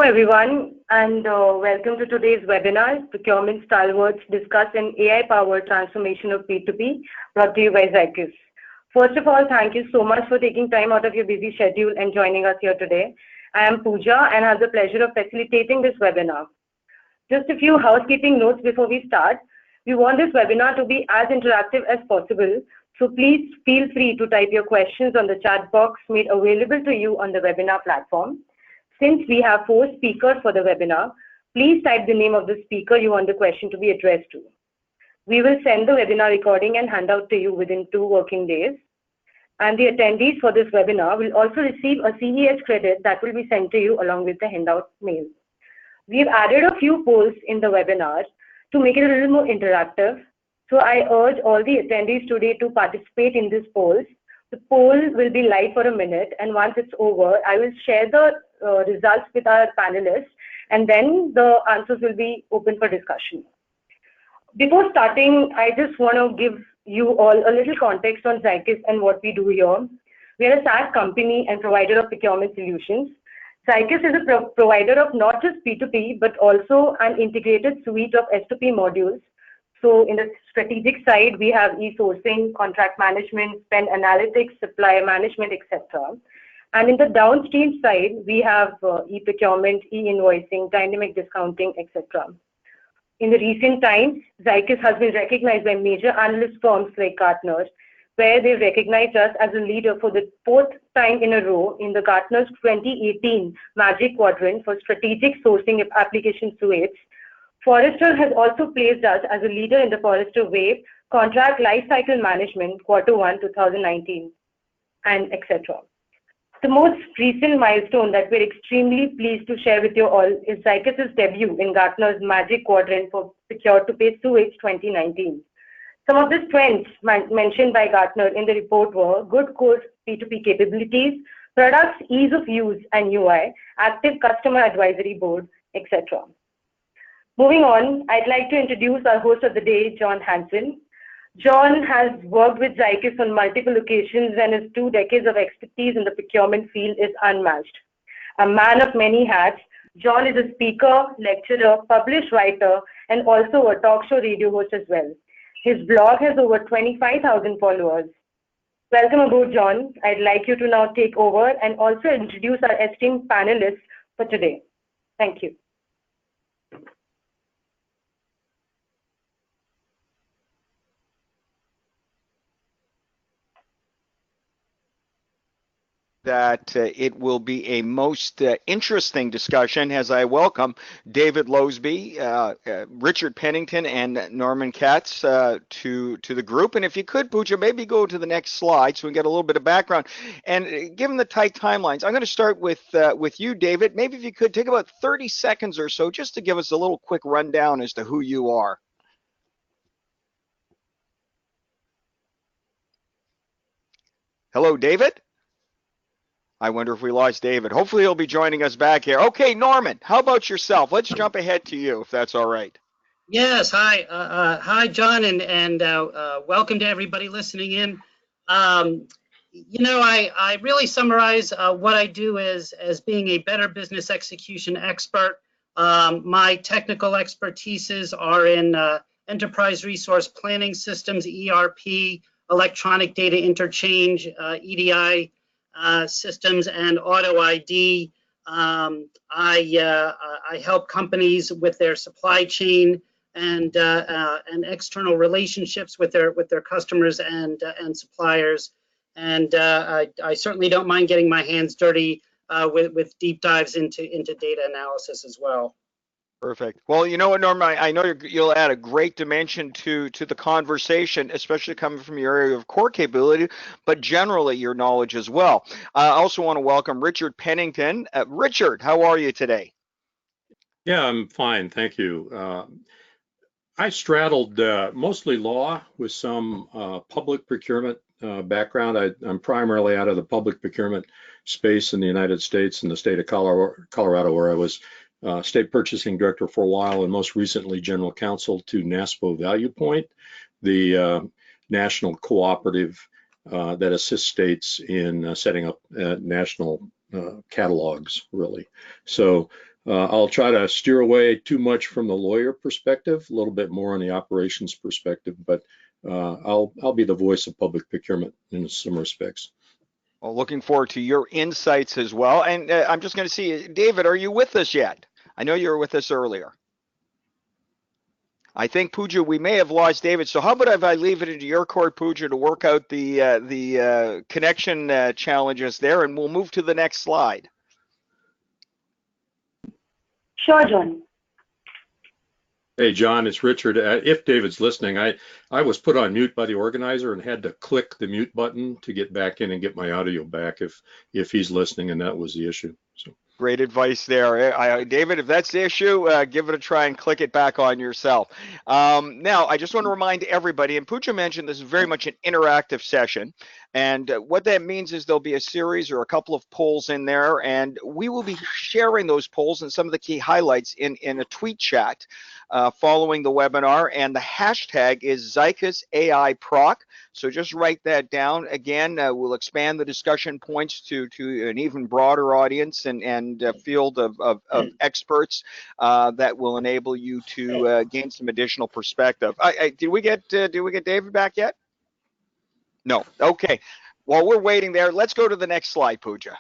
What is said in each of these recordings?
everyone, and welcome to today's webinar, Procurement Stalwarts Discuss an AI-Powered Transformation of P2P, brought to you by Zycus. First of all, thank you so much for taking time out of your busy schedule and joining us here today. I am Pooja and have the pleasure of facilitating this webinar. Just a few housekeeping notes before we start. We want this webinar to be as interactive as possible, so please feel free to type your questions on the chat box made available to you on the webinar platform. Since we have 4 speakers for the webinar, please type the name of the speaker you want the question to be addressed to. We will send the webinar recording and handout to you within 2 working days. And the attendees for this webinar will also receive a CES credit that will be sent to you along with the handout mail. We've added a few polls in the webinar to make it a little more interactive. So I urge all the attendees today to participate in these polls. The poll will be live for a minute, and once it's over, I will share the results with our panelists, and then the answers will be open for discussion. Before starting, I just want to give you all a little context on Zycus and what we do here. We are a SaaS company and provider of procurement solutions. Zycus is a provider of not just P2P, but also an integrated suite of S2P modules. So in the strategic side, we have e-sourcing, contract management, spend analytics, supplier management, etc. And in the downstream side, we have e-procurement, e-invoicing, dynamic discounting, etc. In the recent times, Zycus has been recognized by major analyst firms like Gartner, where they recognized us as a leader for the 4th time in a row in the Gartner's 2018 Magic Quadrant for Strategic Sourcing of Application Suites. Forrester has also placed us as a leader in the Forrester Wave Contract Lifecycle Management Q1 2019, and etc. The most recent milestone that we're extremely pleased to share with you all is Zycus' debut in Gartner's Magic Quadrant for Procure-to-Pay Suites 2019. Some of the strengths mentioned by Gartner in the report were good core P2P capabilities, products, ease of use and UI, active customer advisory board, etc. Moving on, I'd like to introduce our host of the day, Jon Hansen. Jon has worked with Zycus on multiple occasions, and his 2 decades of expertise in the procurement field is unmatched. A man of many hats, Jon is a speaker, lecturer, published writer, and also a talk show radio host as well. His blog has over 25,000 followers. Welcome aboard, Jon. I'd like you to now take over and also introduce our esteemed panelists for today. Thank you. That it will be a most interesting discussion as I welcome David Losby, Richard Pennington, and Norman Katz to the group. And if you could, Pooja, maybe go to the next slide so we can get a little bit of background. And given the tight timelines, I'm going to start with you, David. Maybe if you could take about 30 seconds or so just to give us a little quick rundown as to who you are. Hello, David? I wonder if we lost David. Hopefully he'll be joining us back here. Okay, Norman, how about yourself? Let's jump ahead to you, if that's all right. Yes, hi. Hi, John, and welcome to everybody listening in. You know, I really summarize what I do as being a better business execution expert. My technical expertises are in enterprise resource planning systems, ERP, electronic data interchange, EDI, systems, and auto ID. I help companies with their supply chain and external relationships with their customers and suppliers. And I certainly don't mind getting my hands dirty with deep dives into data analysis as well. Perfect. Well, you know what, Norman, I know you'll add a great dimension to the conversation, especially coming from your area of core capability, but generally your knowledge as well. I also want to welcome Richard Pennington. Richard, how are you today? Yeah, I'm fine, thank you. I straddled mostly law with some public procurement background. I'm primarily out of the public procurement space in the United States and the state of Colorado, where I was state purchasing director for a while, and most recently general counsel to NASPO Value Point, the national cooperative that assists states in setting up national catalogs, really. So I'll try to steer away too much from the lawyer perspective, a little bit more on the operations perspective, but I'll be the voice of public procurement in some respects. Well, looking forward to your insights as well. And I'm just going to see, David, are you with us yet? I know you were with us earlier. I think, Pooja, we may have lost David. So how about if I leave it into your court, Pooja, to work out the connection challenges there, and we'll move to the next slide. Sure, John. Hey, John, it's Richard. If David's listening, I was put on mute by the organizer and had to click the mute button to get back in and get my audio back if he's listening, and that was the issue. So. Great advice there. David, if that's the issue, give it a try and click it back on yourself. Now, I just want to remind everybody, and Pooja mentioned this is very much an interactive session. And what that means is there'll be a series or a couple of polls in there, and we will be sharing those polls and some of the key highlights in a tweet chat following the webinar. And the hashtag is Zycus AI Proc. So just write that down. Again, we'll expand the discussion points to an even broader audience and field of experts that will enable you to gain some additional perspective. Did we get David back yet? No. Okay. While we're waiting there, let's go to the next slide, Pooja.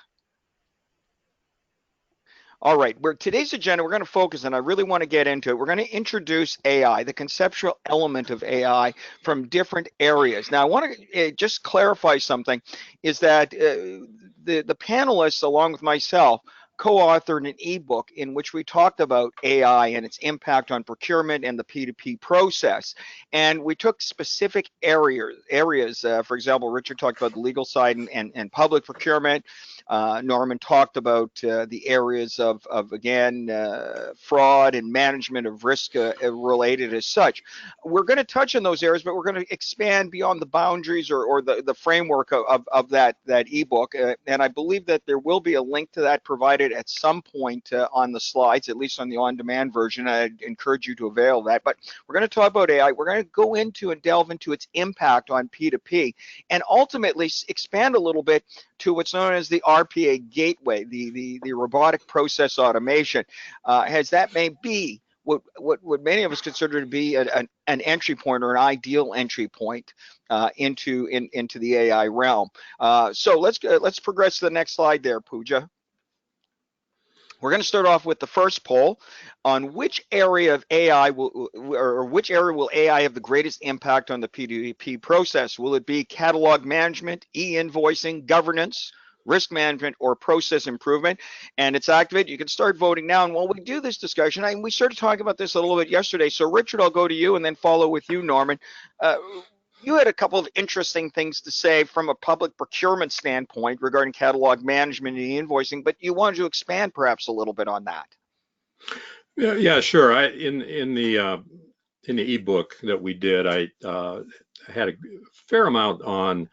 All right, today's agenda, we're going to focus, and I really want to get into it. We're going to introduce AI, the conceptual element of AI from different areas. Now, I want to just clarify something, is that the panelists, along with myself, co-authored an ebook in which we talked about AI and its impact on procurement and the P2P process. And we took specific areas. For example, Richard talked about the legal side and public procurement. Norman talked about the areas of again, fraud and management of risk related as such. We're going to touch on those areas, but we're going to expand beyond the boundaries or the framework of that ebook. And I believe that there will be a link to that provided at some point on the slides, at least on the on-demand version. I'd encourage you to avail that. But we're going to talk about AI. We're going to go into and delve into its impact on P2P and ultimately expand a little bit to what's known as the RPA gateway, the robotic process automation, as that may be what many of us consider to be an entry point or an ideal entry point into the AI realm. So let's progress to the next slide there, Pooja. We're going to start off with the first poll on which area of AI which area will AI have the greatest impact on the P2P process? Will it be catalog management, e-invoicing, governance, risk management, or process improvement? And it's activated. You can start voting now. And while we do this discussion, we started talking about this a little bit yesterday. So Richard, I'll go to you and then follow with you, Norman. You had a couple of interesting things to say from a public procurement standpoint regarding catalog management and e-invoicing, but you wanted to expand perhaps a little bit on that. Yeah, sure. In the ebook that we did, I had a fair amount on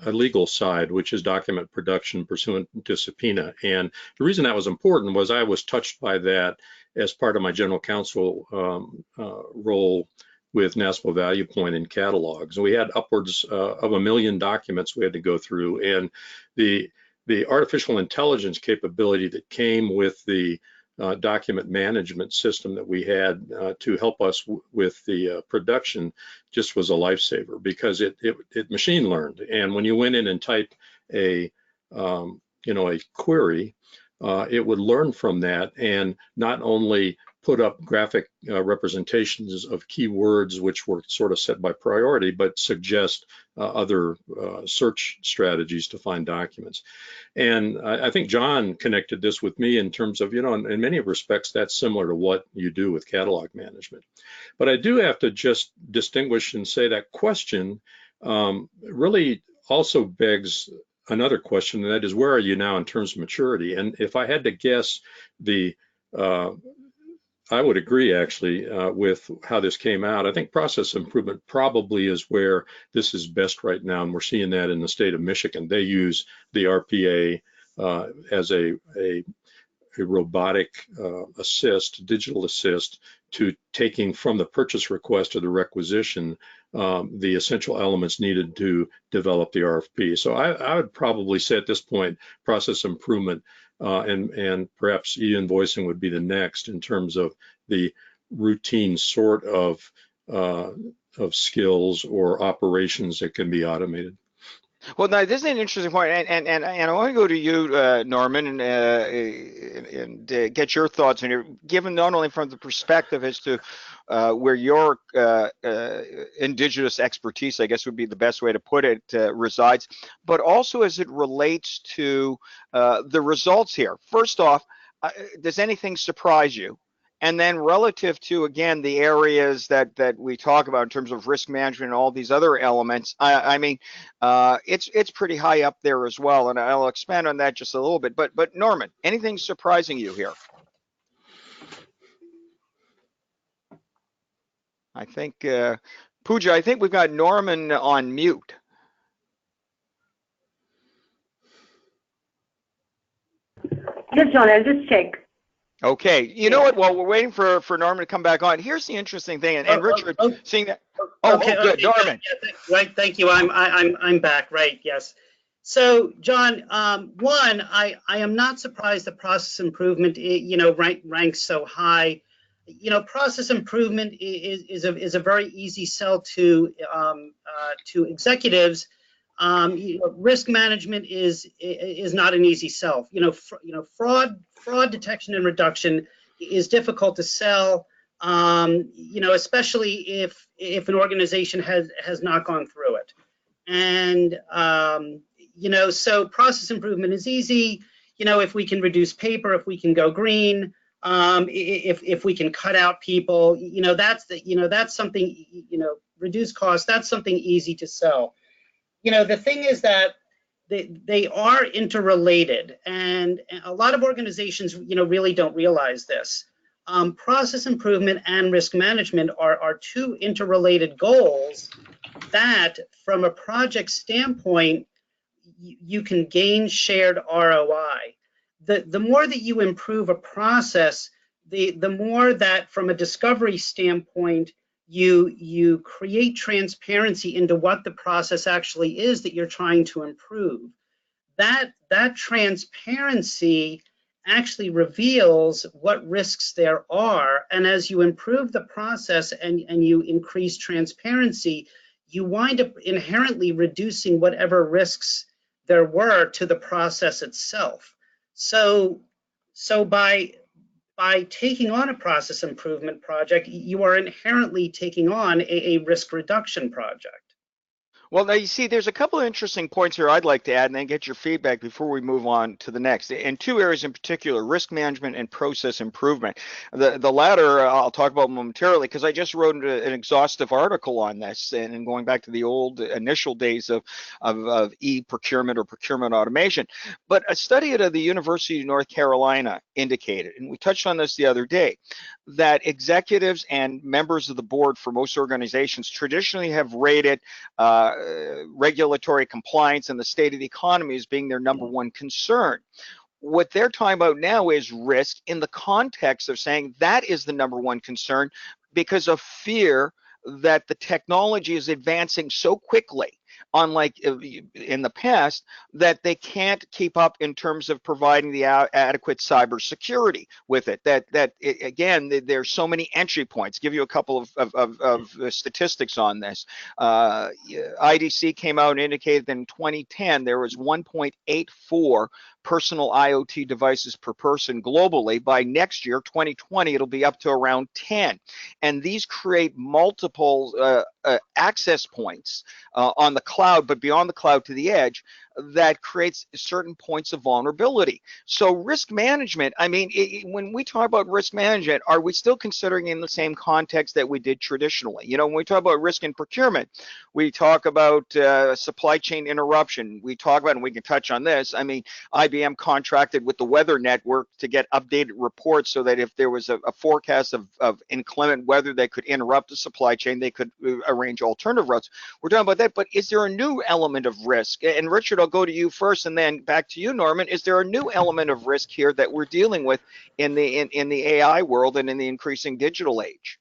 a legal side, which is document production pursuant to subpoena. And the reason that was important was I was touched by that as part of my general counsel role with NASPO Value Point and catalogs. And we had upwards of 1 million documents we had to go through. And the artificial intelligence capability that came with the document management system that we had to help us with the production just was a lifesaver, because it machine learned. And when you went in and typed a query, it would learn from that and not only put up graphic representations of keywords, which were sort of set by priority, but suggest other search strategies to find documents. And I think John connected this with me in terms of, in many respects, that's similar to what you do with catalog management. But I do have to just distinguish and say that question really also begs another question, and that is, where are you now in terms of maturity? And if I had to guess, I would agree actually with how this came out. I think process improvement probably is where this is best right now, and we're seeing that in the state of Michigan. They use the RPA as a robotic assist, digital assist, to taking from the purchase request to the requisition the essential elements needed to develop the RFP. So I would probably say at this point, process improvement and perhaps e-invoicing would be the next in terms of the routine sort of skills or operations that can be automated. Well, now this is an interesting point, and I want to go to you, Norman, and get your thoughts on it, given not only from the perspective as to where your indigenous expertise, I guess would be the best way to put it, resides, but also as it relates to the results here. First off, does anything surprise you? And then relative to, again, the areas that we talk about in terms of risk management and all these other elements, I mean, it's pretty high up there as well. And I'll expand on that just a little bit. But Norman, anything surprising you here? I think, Pooja, I think we've got Norman on mute. Yes, John, I'll just check. Okay, you know what? While we're waiting for Norman to come back on, here's the interesting thing, and Richard, seeing that. Okay, good, Norman. Yeah, right, thank you. I'm back. Right, yes. So, John, one, I am not surprised that process improvement, ranks so high. Process improvement is a very easy sell to executives. Risk management is not an easy sell. Fraud detection and reduction is difficult to sell. Especially if an organization has not gone through it. And so process improvement is easy. If we can reduce paper, if we can go green, if we can cut out people, that's something. Reduce costs. That's something easy to sell. The thing is that they are interrelated, and a lot of organizations, really don't realize this. Process improvement and risk management are two interrelated goals that, from a project standpoint, you can gain shared ROI. The more that you improve a process, the more that, from a discovery standpoint, you create transparency into what the process actually is that you're trying to improve. That transparency actually reveals what risks there are, and as you improve the process and you increase transparency, you wind up inherently reducing whatever risks there were to the process itself. So by taking on a process improvement project, you are inherently taking on a risk reduction project. Well, now you see, there's a couple of interesting points here I'd like to add and then get your feedback before we move on to the next. In two areas in particular, risk management and process improvement. The latter I'll talk about momentarily because I just wrote an exhaustive article on this, and going back to the old initial days of e-procurement or procurement automation. But a study at the University of North Carolina indicated, and we touched on this the other day, that executives and members of the board for most organizations traditionally have rated regulatory compliance and the state of the economy as being their number one concern. What they're talking about now is risk in the context of saying that is the number one concern because of fear that the technology is advancing so quickly, unlike in the past, that they can't keep up in terms of providing the adequate cybersecurity with it. Again, there's so many entry points. Give you a couple of statistics on this. IDC came out and indicated that in 2010 there was 1.84 personal IoT devices per person globally. By next year, 2020, it'll be up to around 10. And these create multiple access points on the cloud, but beyond the cloud to the edge, that creates certain points of vulnerability. So risk management, I mean, when we talk about risk management, are we still considering in the same context that we did traditionally? When we talk about risk in procurement, we talk about supply chain interruption. We talk about, and we can touch on this, I mean, IBM contracted with the Weather Network to get updated reports so that if there was a forecast of inclement weather that could interrupt the supply chain, they could arrange alternative routes. We're talking about that, but is there a new element of risk? And Richard, I'll go to you first and then back to you, Norman. Is there a new element of risk here that we're dealing with in the AI world and in the increasing digital age?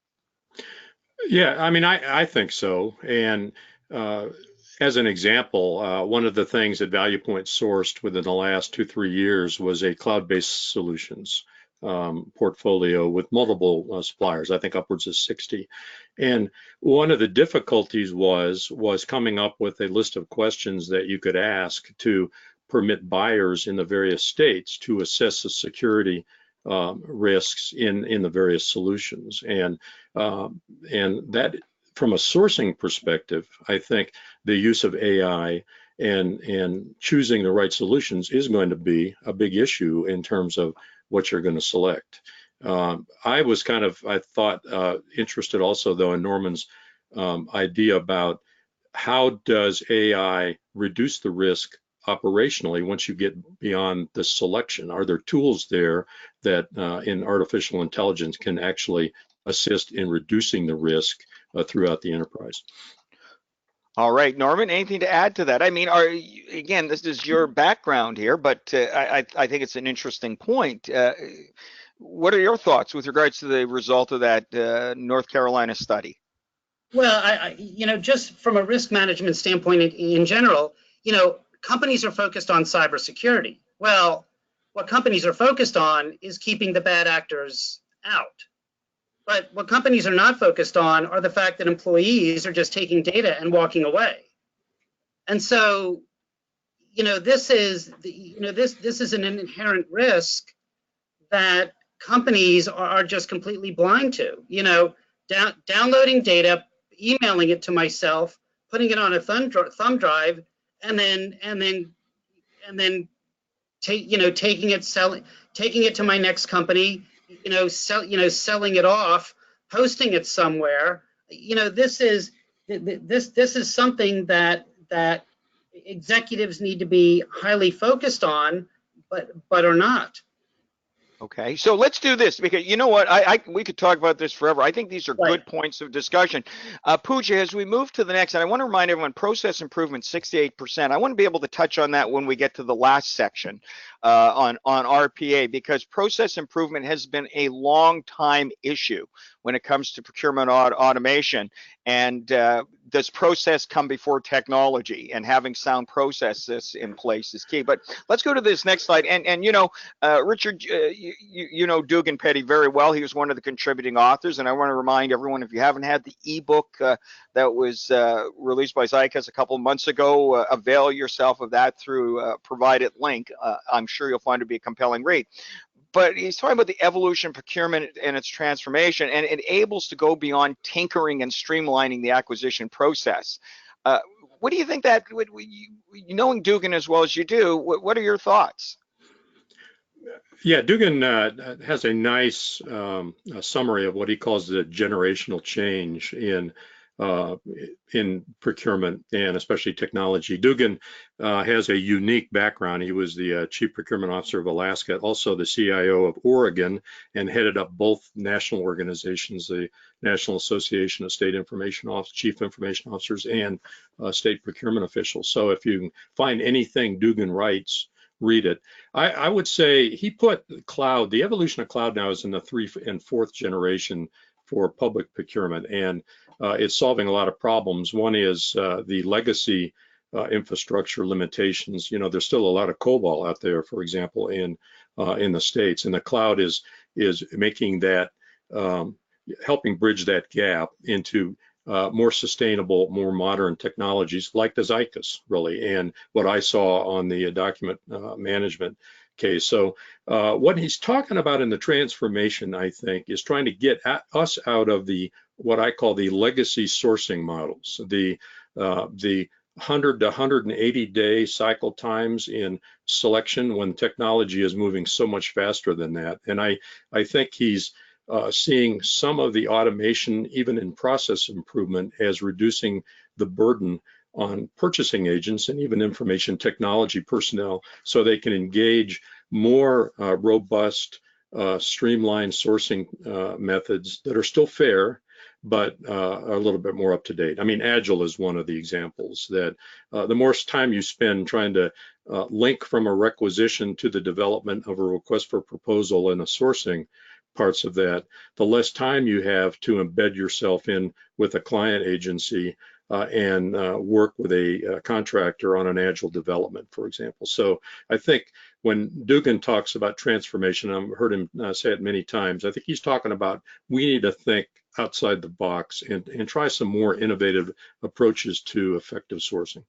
Yeah, I mean, I think so. And as an example, one of the things that ValuePoint sourced within the last 2-3 years was a cloud-based solutions portfolio with multiple suppliers, I think upwards of 60. And one of the difficulties was coming up with a list of questions that you could ask to permit buyers in the various states to assess the security risks in the various solutions. And that, from a sourcing perspective, I think the use of AI and choosing the right solutions is going to be a big issue in terms of what you're going to select. I was I thought, interested also, though, in Norman's idea about how does AI reduce the risk operationally once you get beyond the selection. Are there tools there that in artificial intelligence can actually assist in reducing the risk throughout the enterprise? All right, Norman, anything to add to that? I mean, again, this is your background here, but I think it's an interesting point. What are your thoughts with regards to the result of that North Carolina study? Well, just from a risk management standpoint in general, companies are focused on cybersecurity. Well, what companies are focused on is keeping the bad actors out. But what companies are not focused on are the fact that employees are just taking data and walking away. And so, this is an inherent risk that companies are just completely blind to. Downloading data, emailing it to myself, putting it on a thumb drive, and then taking it to my next company. Selling it off, posting it somewhere. This is something that executives need to be highly focused on, but are not. Okay, so let's do this, because you know what, we could talk about this forever. I think these are good points of discussion. Pooja, as we move to the next, and I want to remind everyone, process improvement 68%. I want to be able to touch on that when we get to the last section on RPA, because process improvement has been a long time issue when it comes to procurement automation. And does process come before technology? And having sound processes in place is key. But let's go to this next slide. And Richard, you know Dugan Petty very well. He was one of the contributing authors. And I want to remind everyone, if you haven't had the ebook that was released by Zycus a couple of months ago, avail yourself of that through a provided link. I'm sure you'll find it to be a compelling read. But he's talking about the evolution of procurement and its transformation, and it enables to go beyond tinkering and streamlining the acquisition process. What do you think that, knowing Dugan as well as you do, what are your thoughts? Yeah, Dugan has a nice summary of what he calls the generational change in procurement and especially technology. Dugan has a unique background. He was the Chief Procurement Officer of Alaska, also the CIO of Oregon, and headed up both national organizations, the National Association of State Chief Information Officers and state procurement officials. So if you find anything Dugan writes, read it. I would say he put cloud, the evolution of cloud now is in the 3rd and 4th generation for public procurement, and it's solving a lot of problems. One is the legacy infrastructure limitations. There's still a lot of COBOL out there, for example, in the States, and the cloud is making that, helping bridge that gap into more sustainable, more modern technologies like the Zycus, really, and what I saw on the document management case. So what he's talking about in the transformation, I think, is trying to get us out of what I call the legacy sourcing models, the 100 to 180 day cycle times in selection when technology is moving so much faster than that. And I think he's seeing some of the automation, even in process improvement, as reducing the burden on purchasing agents and even information technology personnel, so they can engage more robust, streamlined sourcing methods that are still fair, but a little bit more up to date. I mean, Agile is one of the examples that the more time you spend trying to link from a requisition to the development of a request for proposal and the sourcing parts of that, the less time you have to embed yourself in with a client agency and work with a contractor on an Agile development, for example. So I think when Dugan talks about transformation, I've heard him say it many times, I think he's talking about we need to think outside the box and try some more innovative approaches to effective sourcing.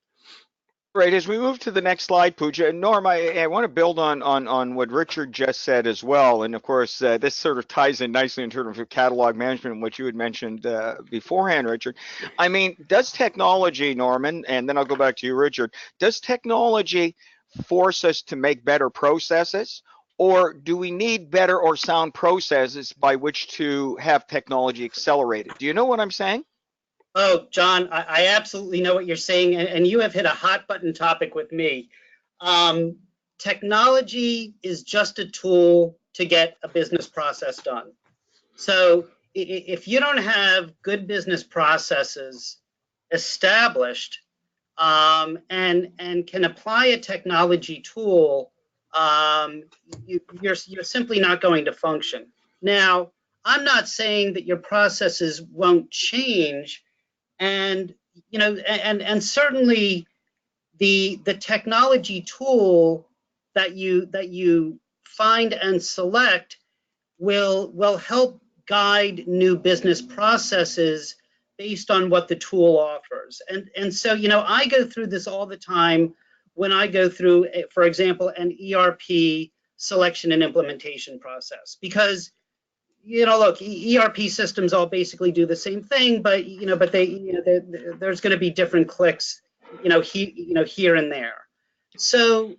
Right, as we move to the next slide, Pooja, Norm, I want to build on what Richard just said as well. And of course, this sort of ties in nicely in terms of catalog management, which you had mentioned beforehand, Richard. I mean, does technology, Norman, and then I'll go back to you, Richard, does technology force us to make better processes? Or do we need better or sound processes by which to have technology accelerated? Do you know what I'm saying? Oh, John, I absolutely know what you're saying, and you have hit a hot button topic with me. Technology is just a tool to get a business process done. So if you don't have good business processes established and can apply a technology tool, you're simply not going to function. Now, I'm not saying that your processes won't change. And and certainly the technology tool that you find and select will help guide new business processes based on what the tool offers. And so I go through this all the time when I go through, for example, an ERP selection and implementation process, because look, ERP systems all basically do the same thing, but there's going to be different clicks, here and there. So,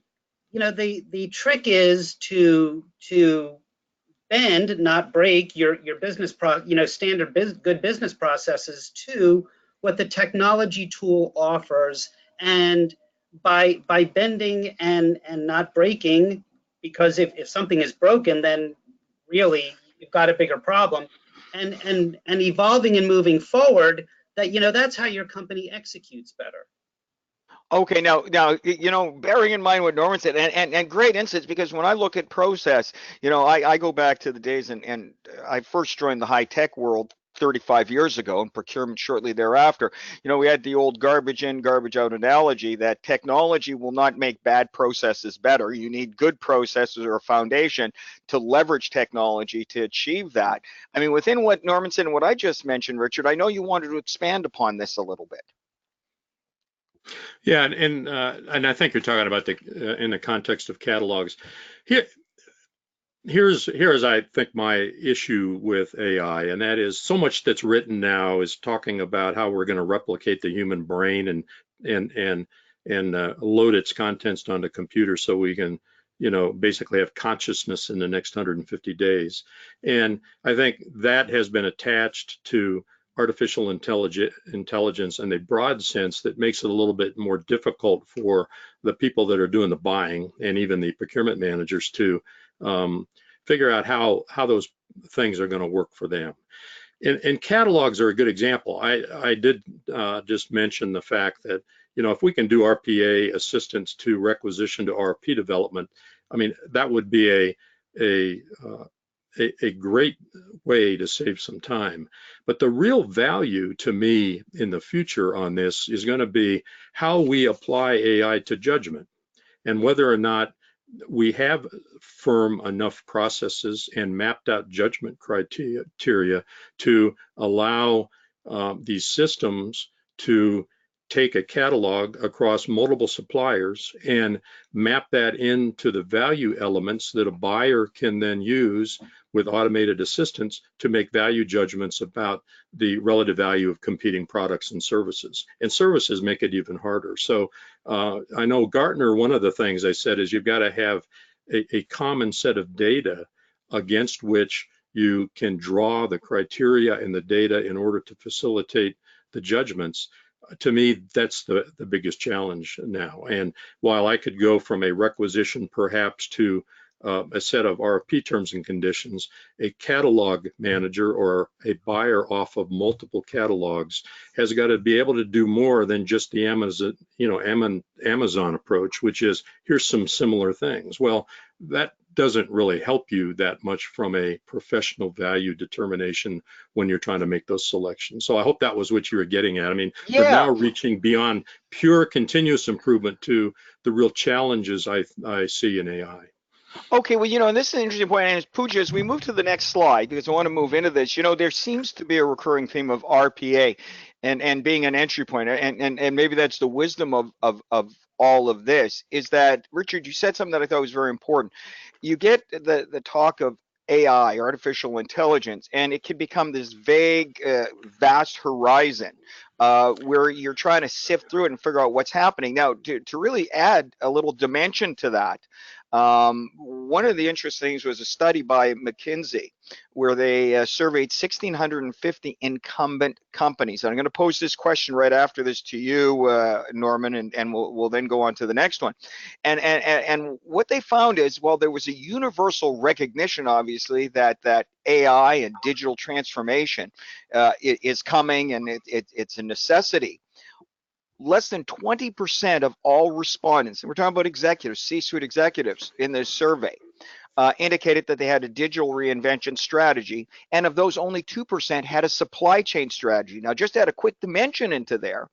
the trick is to bend, not break your business standard good business processes to what the technology tool offers, and by bending and not breaking, because if something is broken, then really you've got a bigger problem, and evolving and moving forward, that that's how your company executes better. Okay, now, bearing in mind what Norman said, and great insights, because when I look at process, I go back to the days, and I first joined the high-tech world 35 years ago, and procurement shortly thereafter. We had the old garbage in, garbage out analogy that technology will not make bad processes better. You need good processes or a foundation to leverage technology to achieve that. I mean, within what Norman said and what I just mentioned, Richard, I know you wanted to expand upon this a little bit. Yeah, and I think you're talking about in the context of catalogs. Here's I think my issue with AI, and that is so much that's written now is talking about how we're going to replicate the human brain and load its contents onto computers so we can basically have consciousness in the next 150 days. And I think that has been attached to artificial intelligence in a broad sense that makes it a little bit more difficult for the people that are doing the buying and even the procurement managers to figure out how those things are going to work for them. And catalogs are a good example. I did just mention the fact that if we can do RPA assistance to requisition to RP development, I mean that would be a great way to save some time. But the real value to me in the future on this is going to be how we apply AI to judgment, and whether or not we have firm enough processes and mapped out judgment criteria to allow these systems to take a catalog across multiple suppliers and map that into the value elements that a buyer can then use with automated assistance to make value judgments about the relative value of competing products and services. And services make it even harder. So I know Gartner, one of the things I said is you've got to have a common set of data against which you can draw the criteria and the data in order to facilitate the judgments. To me, that's the biggest challenge now. And while I could go from a requisition perhaps to a set of RFP terms and conditions, a catalog manager or a buyer off of multiple catalogs has got to be able to do more than just the Amazon, Amazon approach, which is here's some similar things. Well, that doesn't really help you that much from a professional value determination when you're trying to make those selections. So I hope that was what you were getting at. I mean, Yeah. we're now reaching beyond pure continuous improvement to the real challenges I see in AI. Okay, well, and this is an interesting point, and Pooja, as we move to the next slide, because I want to move into this, there seems to be a recurring theme of RPA and being an entry point, and maybe that's the wisdom of all of this, is that, Richard, you said something that I thought was very important. You get the talk of AI, artificial intelligence, and it can become this vague, vast horizon where you're trying to sift through it and figure out what's happening. Now, to really add a little dimension to that, one of the interesting things was a study by McKinsey where they surveyed 1,650 incumbent companies. And I'm going to pose this question right after this to you, Norman, and we'll then go on to the next one. And what they found is, well, there was a universal recognition, obviously, that AI and digital transformation is coming, and it's a necessity. Less than 20% of all respondents, and we're talking about executives, C-suite executives in this survey, indicated that they had a digital reinvention strategy, and of those, only 2% had a supply chain strategy. Now, just to add a quick dimension into there,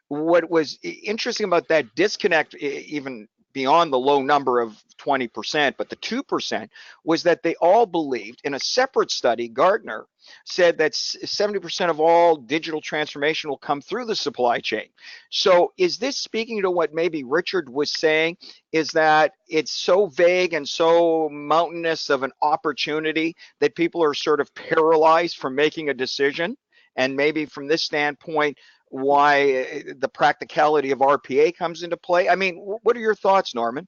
what was interesting about that disconnect, even beyond the low number of 20%, but the 2%, was that they all believed, in a separate study, Gartner said that 70% of all digital transformation will come through the supply chain. So is this speaking to what maybe Richard was saying, is that it's so vague and so mountainous of an opportunity that people are sort of paralyzed from making a decision? And maybe from this standpoint, why the practicality of RPA comes into play? I mean, what are your thoughts, Norman?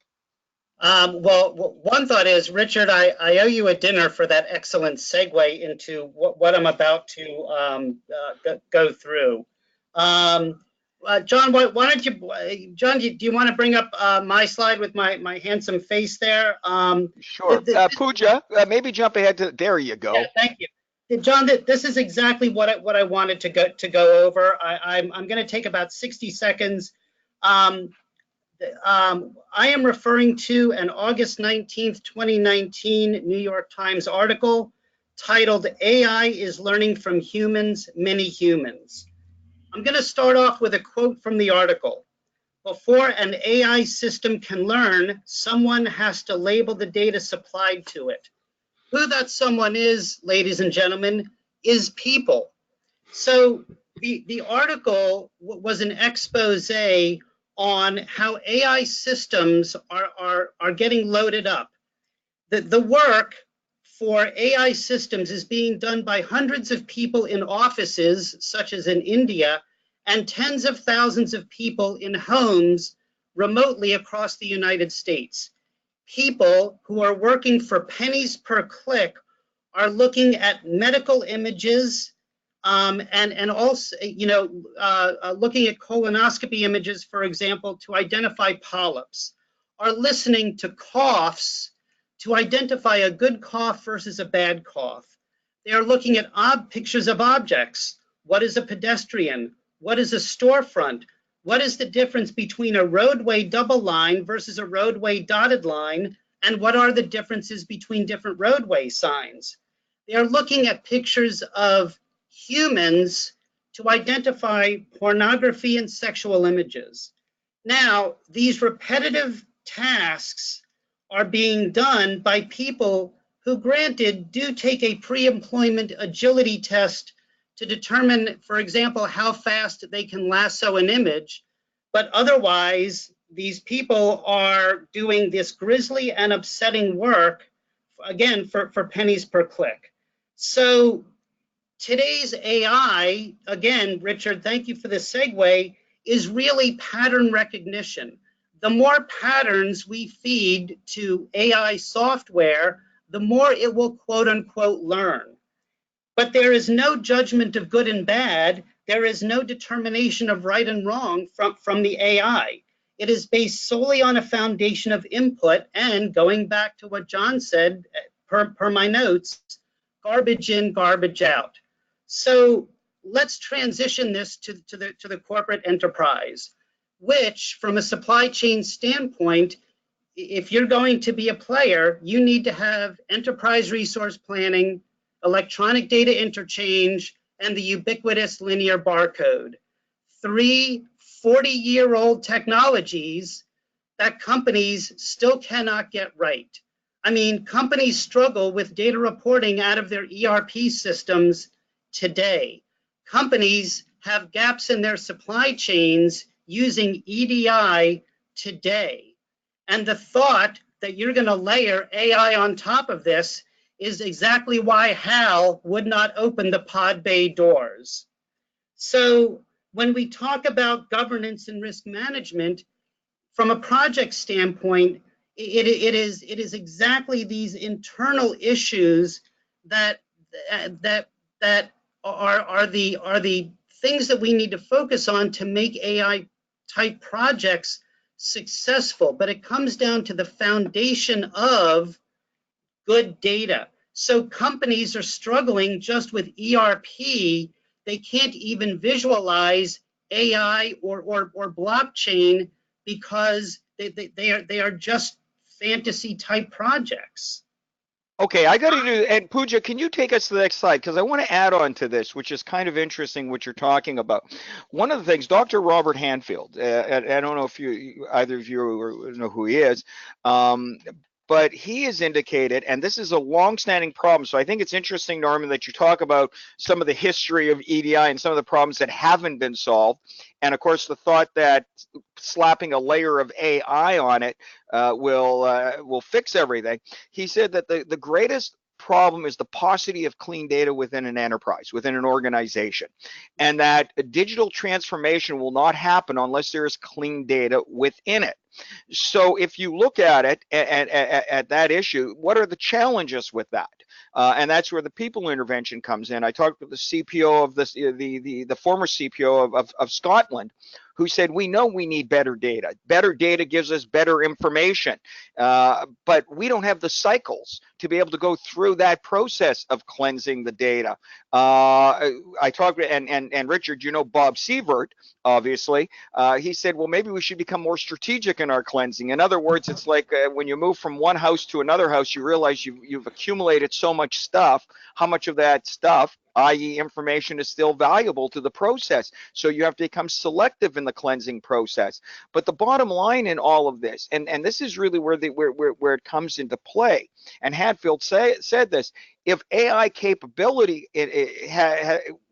Well, one thought is, Richard, I owe you a dinner for that excellent segue into what I'm about to go through. John, why don't you, John, do you want to bring up my slide with my handsome face there? Sure. Pooja, maybe jump ahead to, there you go. Yeah, thank you. John, this is exactly what I wanted to go over. I'm going to take about 60 seconds. I am referring to an August 19th, 2019 New York Times article titled "AI is Learning from Humans, Many Humans." I'm going to start off with a quote from the article. "Before an AI system can learn, someone has to label the data supplied to it." Who that someone is, ladies and gentlemen, is people. So the article was an expose on how AI systems are getting loaded up. The work for AI systems is being done by hundreds of people in offices, such as in India, and tens of thousands of people in homes remotely across the United States. People who are working for pennies per click are looking at medical images and also, looking at colonoscopy images, for example, to identify polyps, are listening to coughs to identify a good cough versus a bad cough. They are looking at pictures of objects. What is a pedestrian? What is a storefront? What is the difference between a roadway double line versus a roadway dotted line? And what are the differences between different roadway signs? They are looking at pictures of humans to identify pornography and sexual images. Now, these repetitive tasks are being done by people who, granted, do take a pre-employment agility test to determine, for example, how fast they can lasso an image, but otherwise, these people are doing this grisly and upsetting work, again, for pennies per click. So today's AI, again, Richard, thank you for the segue, is really pattern recognition. The more patterns we feed to AI software, the more it will quote unquote learn. But there is no judgment of good and bad. There is no determination of right and wrong from the AI. it is based solely on a foundation of input, and going back to what Jon said, per my notes, garbage in, garbage out. So let's transition this to the corporate enterprise, which from a supply chain standpoint, if you're going to be a player, you need to have enterprise resource planning, electronic data interchange, and the ubiquitous linear barcode. 3 40-year-old technologies that companies still cannot get right. I mean, companies struggle with data reporting out of their ERP systems today. Companies have gaps in their supply chains using EDI today. And the thought that you're going to layer AI on top of this is exactly why HAL would not open the pod bay doors. So when we talk about governance and risk management, from a project standpoint, it is exactly these internal issues that are the things that we need to focus on to make AI type projects successful. But it comes down to the foundation of good data. So companies are struggling just with ERP. They can't even visualize AI or blockchain because they are just fantasy type projects. Okay, I got to do, and Pooja, can you take us to the next slide? Because I want to add on to this, which is kind of interesting what you're talking about. One of the things, Dr. Robert Hanfield, I don't know if either of you know who he is, but he has indicated, and this is a long-standing problem, so I think it's interesting, Norman, that you talk about some of the history of EDI and some of the problems that haven't been solved, and of course the thought that slapping a layer of AI on it will fix everything. He said that the greatest problem is the paucity of clean data within an enterprise, within an organization, and that digital transformation will not happen unless there is clean data within it. So if you look at it at that issue, what are the challenges with that? And that's where the people intervention comes in. I talked with the CPO of this, the former CPO of Scotland, who said, we know we need better data. Better data gives us better information, but we don't have the cycles to be able to go through that process of cleansing the data. I talked, and Richard, you know Bob Sievert, obviously, he said, well, maybe we should become more strategic in our cleansing. In other words, it's like when you move from one house to another house, you realize you've accumulated so much stuff. How much of that stuff, i.e. information, is still valuable to the process? So you have to become selective in the cleansing process. But the bottom line in all of this, and this is really where it comes into play, and Hadfield said this, if AI capability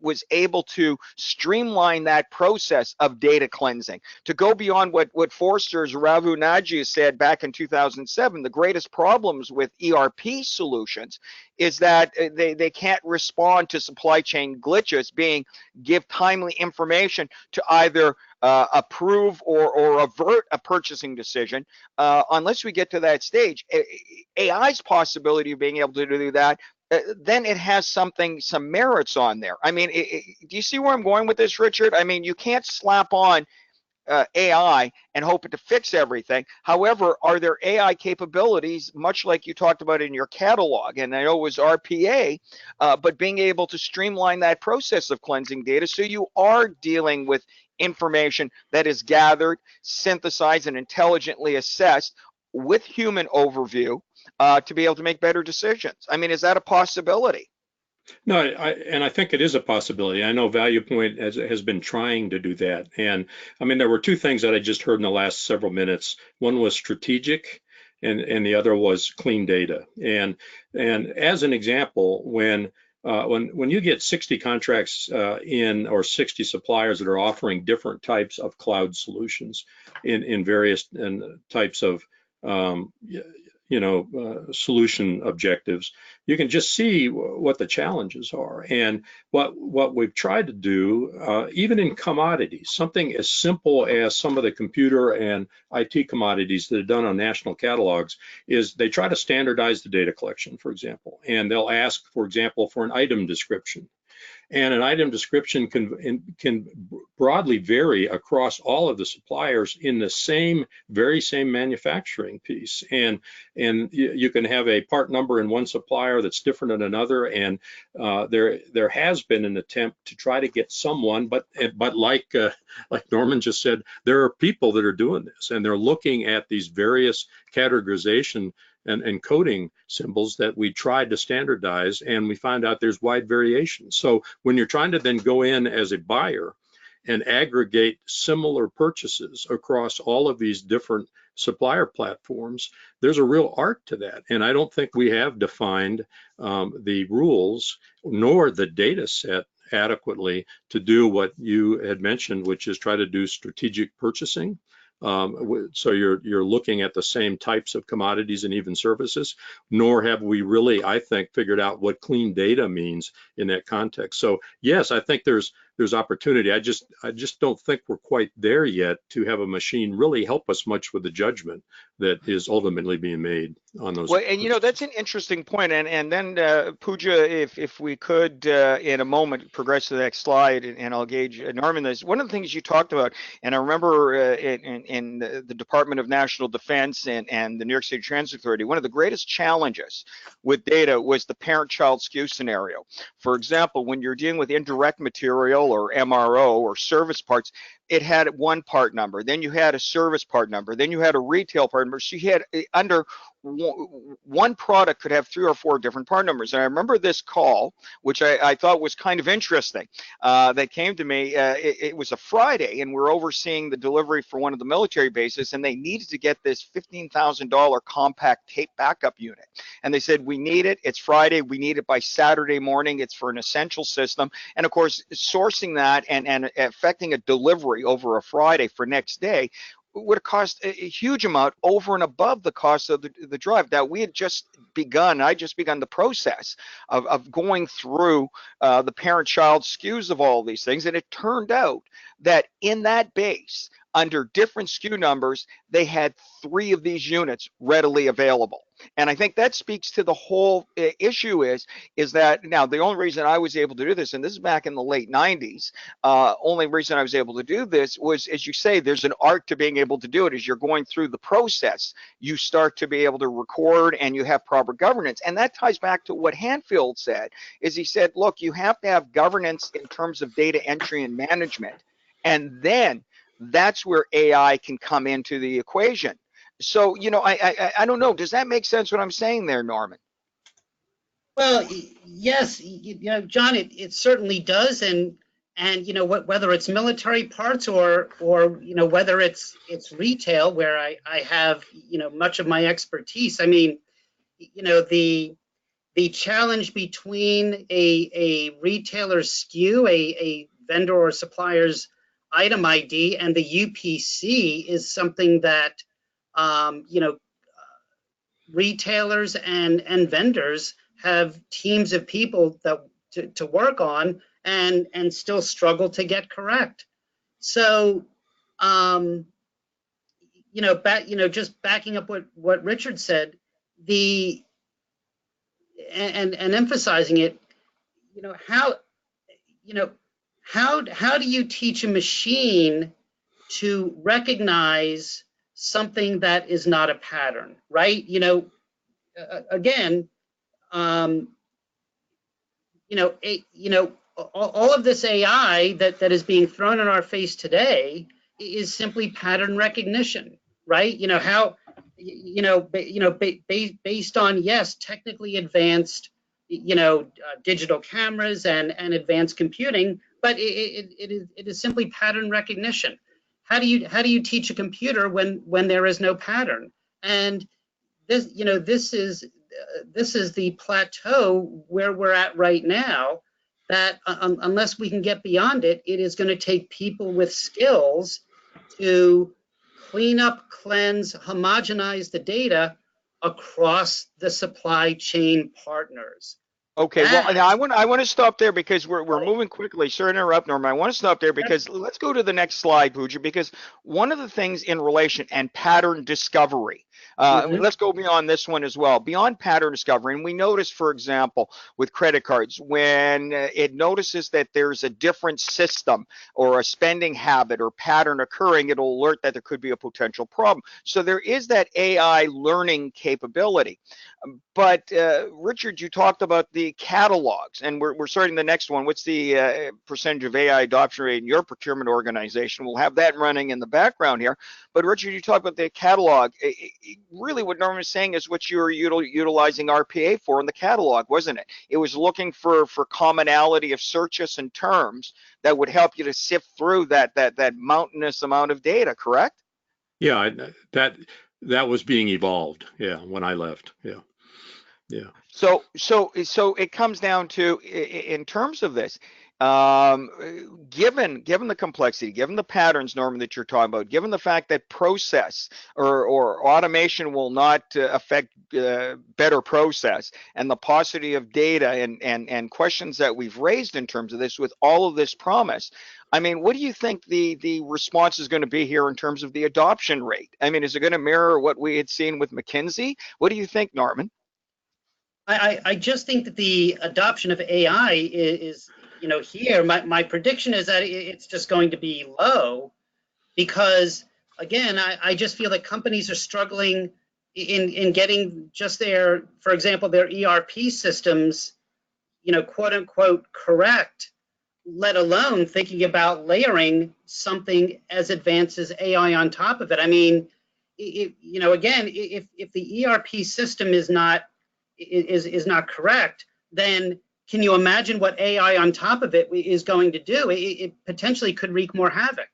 was able to streamline that process of data cleansing, to go beyond what Forrester's Raghu Naji said back in 2007, the greatest problems with ERP solutions is that they can't respond to supply chain glitches, being give timely information to either approve or avert a purchasing decision. Unless we get to that stage, AI's possibility of being able to do that, then it has some merits on there. I mean, do you see where I'm going with this, Richard? I mean, you can't slap on AI and hope it to fix everything. However, are there AI capabilities, much like you talked about in your catalog, and I know it was RPA, but being able to streamline that process of cleansing data so you are dealing with information that is gathered, synthesized, and intelligently assessed with human overview to be able to make better decisions? I mean, is that a possibility? No, and I think it is a possibility. I know ValuePoint has been trying to do that. And I mean, there were two things that I just heard in the last several minutes. One was strategic, and the other was clean data. And as an example, when you get 60 contracts in, or 60 suppliers that are offering different types of cloud solutions in various types of solution objectives, you can just see what the challenges are. And what we've tried to do, even in commodities, something as simple as some of the computer and IT commodities that are done on national catalogs, is they try to standardize the data collection, for example, and they'll ask, for example, for an item description. And an item description can broadly vary across all of the suppliers in the very same manufacturing piece. And you can have a part number in one supplier that's different in another. And there has been an attempt to try to get someone, but like Norman just said, there are people that are doing this, and they're looking at these various categorization and coding symbols that we tried to standardize, and we find out there's wide variation. So when you're trying to then go in as a buyer and aggregate similar purchases across all of these different supplier platforms, there's a real art to that. And I don't think we have defined the rules nor the data set adequately to do what you had mentioned, which is try to do strategic purchasing. So you're looking at the same types of commodities and even services, nor have we really, I think, figured out what clean data means in that context. So yes, I think there's opportunity. I just don't think we're quite there yet to have a machine really help us much with the judgment that is ultimately being made on those. Well, and that's an interesting point. And then Pooja, if we could in a moment progress to the next slide, and I'll gauge Norman this. One of the things you talked about, and I remember in the Department of National Defense and the New York State Transit Authority, one of the greatest challenges with data was the parent-child skew scenario. For example, when you're dealing with indirect material or MRO or service parts, it had one part number, then you had a service part number, then you had a retail part number. So you had under one product could have 3 or 4 different part numbers. And I remember this call, which I thought was kind of interesting, that came to me. It was a Friday, and we're overseeing the delivery for one of the military bases, and they needed to get this $15,000 compact tape backup unit. And they said, we need it. It's Friday. We need it by Saturday morning. It's for an essential system. And of course, sourcing that and affecting a delivery over a Friday for next day would have cost a huge amount over and above the cost of the drive. That we had just begun, I just begun the process of going through the parent-child skews of all these things. And it turned out that in that base, under different SKU numbers, they had 3 of these units readily available. And I think that speaks to the whole issue is that now the only reason I was able to do this, and this is back in the late 90s, only reason I was able to do this was, as you say, there's an art to being able to do it. As you're going through the process, you start to be able to record and you have proper governance. And that ties back to what Hanfield said, is he said, look, you have to have governance in terms of data entry and management. And then that's where AI can come into the equation. So, I don't know. Does that make sense what I'm saying there, Norman? Well, yes, John, it certainly does. And whether it's military parts or whether it's retail, where I have, much of my expertise. I mean, the challenge between a retailer's SKU, a vendor or supplier's item ID, and the UPC is something that retailers and vendors have teams of people that to work on and still struggle to get correct. So just backing up what Richard said, and emphasizing it, how do you teach a machine to recognize something that is not a pattern, right? Again, all of this AI that is being thrown in our face today is simply pattern recognition, right? Based on, yes, technically advanced, digital cameras and advanced computing, but it is simply pattern recognition. How do you teach a computer when there is no pattern? And this is the plateau where we're at right now, that unless we can get beyond it, it is going to take people with skills to clean up, cleanse, homogenize the data across the supply chain partners. Okay, well, now I want to stop there because we're moving quickly. Sorry to interrupt, Norman. I want to stop there because let's go to the next slide, Pooja, because one of the things in relation and pattern discovery, let's go beyond this one as well, beyond pattern discovery. And we notice, for example, with credit cards, when it notices that there's a different system or a spending habit or pattern occurring, it'll alert that there could be a potential problem. So there is that AI learning capability. But Richard, you talked about the catalogs, and we're starting the next one. What's the percentage of AI adoption rate in your procurement organization? We'll have that running in the background here. But Richard, you talked about the catalog. Really, what Norman is saying is what you were utilizing RPA for in the catalog, wasn't it? It was looking for commonality of searches and terms that would help you to sift through that mountainous amount of data. Correct? Yeah, that was being evolved. Yeah, when I left. Yeah. Yeah. So it comes down to, in terms of this, given the complexity, given the patterns, Norman, that you're talking about, given the fact that process or automation will not affect better process, and the paucity of data and questions that we've raised in terms of this, with all of this promise, I mean, what do you think the response is going to be here in terms of the adoption rate? I mean, is it going to mirror what we had seen with McKinsey? What do you think, Norman? I just think that the adoption of AI is here. My prediction is that it's just going to be low because, again, I just feel that companies are struggling in getting just for example, their ERP systems, quote unquote, correct, let alone thinking about layering something as advanced as AI on top of it. I mean, again, if the ERP system is not correct, then can you imagine what AI on top of it is going to do? It potentially could wreak more havoc.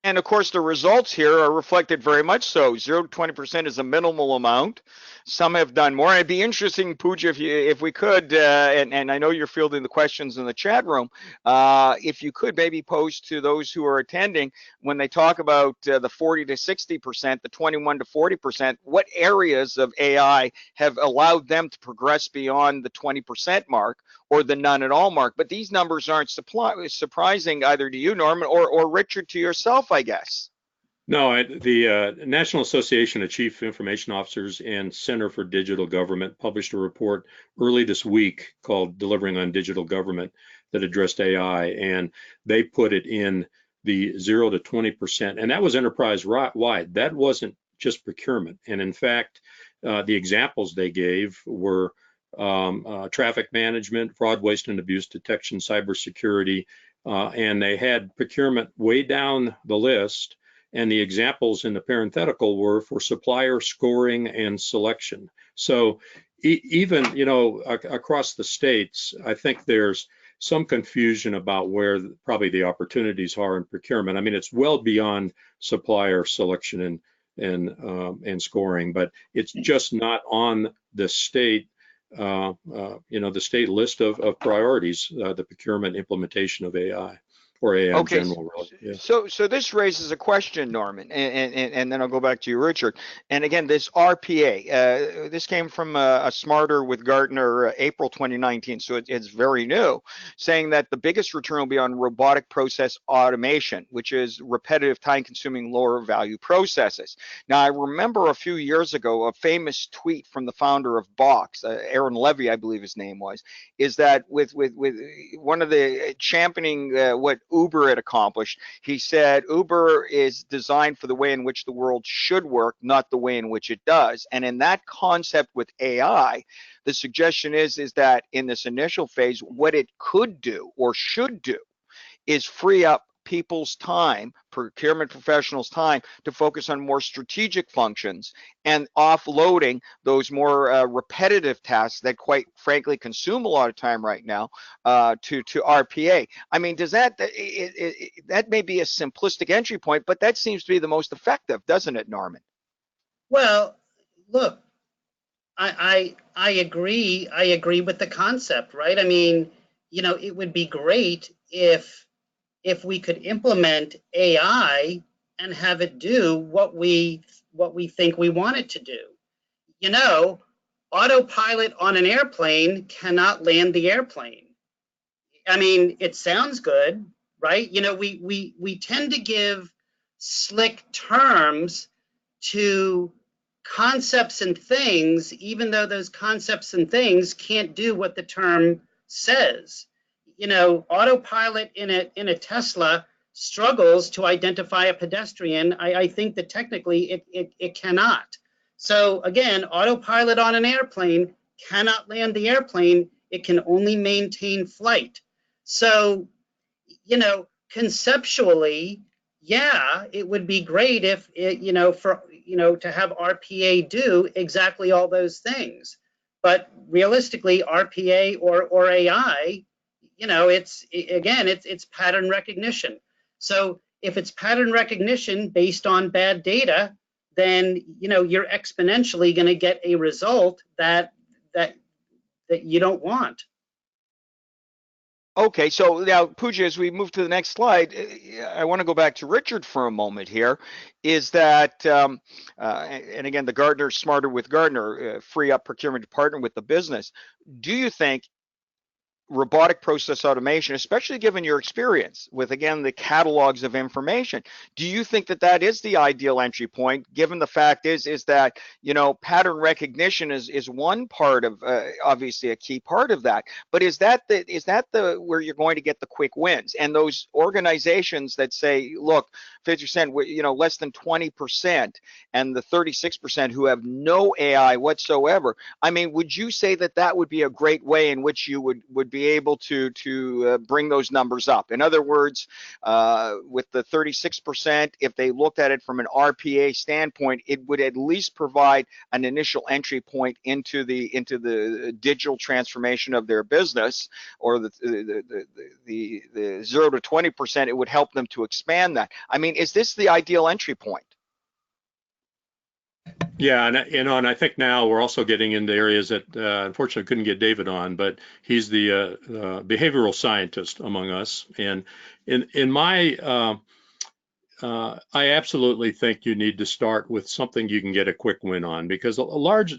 And of course, the results here are reflected very much so. 0 to 20% is a minimal amount. Some have done more. It'd be interesting, Pooja, if we could, and I know you're fielding the questions in the chat room, if you could maybe pose to those who are attending, when they talk about the 40 to 60%, the 21 to 40%, what areas of AI have allowed them to progress beyond the 20% mark or the none at all mark? But these numbers aren't surprising either to you, Norman, or Richard, to yourself, I guess. No, the National Association of Chief Information Officers and Center for Digital Government published a report early this week called Delivering on Digital Government that addressed AI, and they put it in the 0 to 20%, and that was enterprise-wide. That wasn't just procurement. And in fact, the examples they gave were traffic management, fraud, waste, and abuse detection, cybersecurity, and they had procurement way down the list. And the examples in the parenthetical were for supplier scoring and selection. So even, across the states, I think there's some confusion about where probably the opportunities are in procurement. I mean, it's well beyond supplier selection and scoring, but it's just not on the state, the state list of priorities, the procurement implementation of AI. Or AI in general, really. Yeah. So this raises a question, Norman, and then I'll go back to you, Richard. And again, this RPA, this came from a Smarter with Gartner, April 2019, so it's very new, saying that the biggest return will be on robotic process automation, which is repetitive, time-consuming, lower-value processes. Now, I remember a few years ago a famous tweet from the founder of Box, Aaron Levy, I believe his name was, is that with one of the championing what Uber had accomplished, he said Uber is designed for the way in which the world should work, not the way in which it does. And in that concept with AI, the suggestion is that in this initial phase, what it could do or should do is free up people's time, procurement professionals' time, to focus on more strategic functions and offloading those more repetitive tasks that, quite frankly, consume a lot of time right now to RPA. I mean, does that may be a simplistic entry point, but that seems to be the most effective, doesn't it, Norman? Well, look, I agree. I agree with the concept, right? I mean, it would be great if we could implement AI and have it do what we think we want it to do. autopilot on an airplane cannot land the airplane. I mean, it sounds good, right? You know, we tend to give slick terms to concepts and things, even though those concepts and things can't do what the term says. You know, autopilot in a Tesla struggles to identify a pedestrian. I think that technically it cannot. So again, autopilot on an airplane cannot land the airplane. It can only maintain flight. So, you know, conceptually, yeah, it would be great if it, you know, to have RPA do exactly all those things. But realistically, RPA or AI, you know, it's pattern recognition. So if it's pattern recognition based on bad data, then, you know, you're exponentially going to get a result that you don't want. Okay, so now, Pooja, as we move to the next slide, I want to go back to Richard for a moment here. Is that, and again, the Gartner Smarter with Gartner, free up procurement to partner with the business. Do you think robotic process automation, especially given your experience with, again, the catalogs of information, do you think that that is the ideal entry point, given the fact is that, you know, pattern recognition is one part of, obviously a key part of that, but is that the where you're going to get the quick wins? And those organizations that say, look, 50%, you know, less than 20%, and the 36% who have no AI whatsoever, I mean, would you say that that would be a great way in which you would be able to bring those numbers up? In other words, with the 36%, if they looked at it from an RPA standpoint, it would at least provide an initial entry point into the digital transformation of their business, or the 0 to 20%, it would help them to expand that. I mean, is this the ideal entry point? Yeah, and I think now we're also getting into areas that unfortunately couldn't get David on, but he's the behavioral scientist among us. And in my, I absolutely think you need to start with something you can get a quick win on, because a large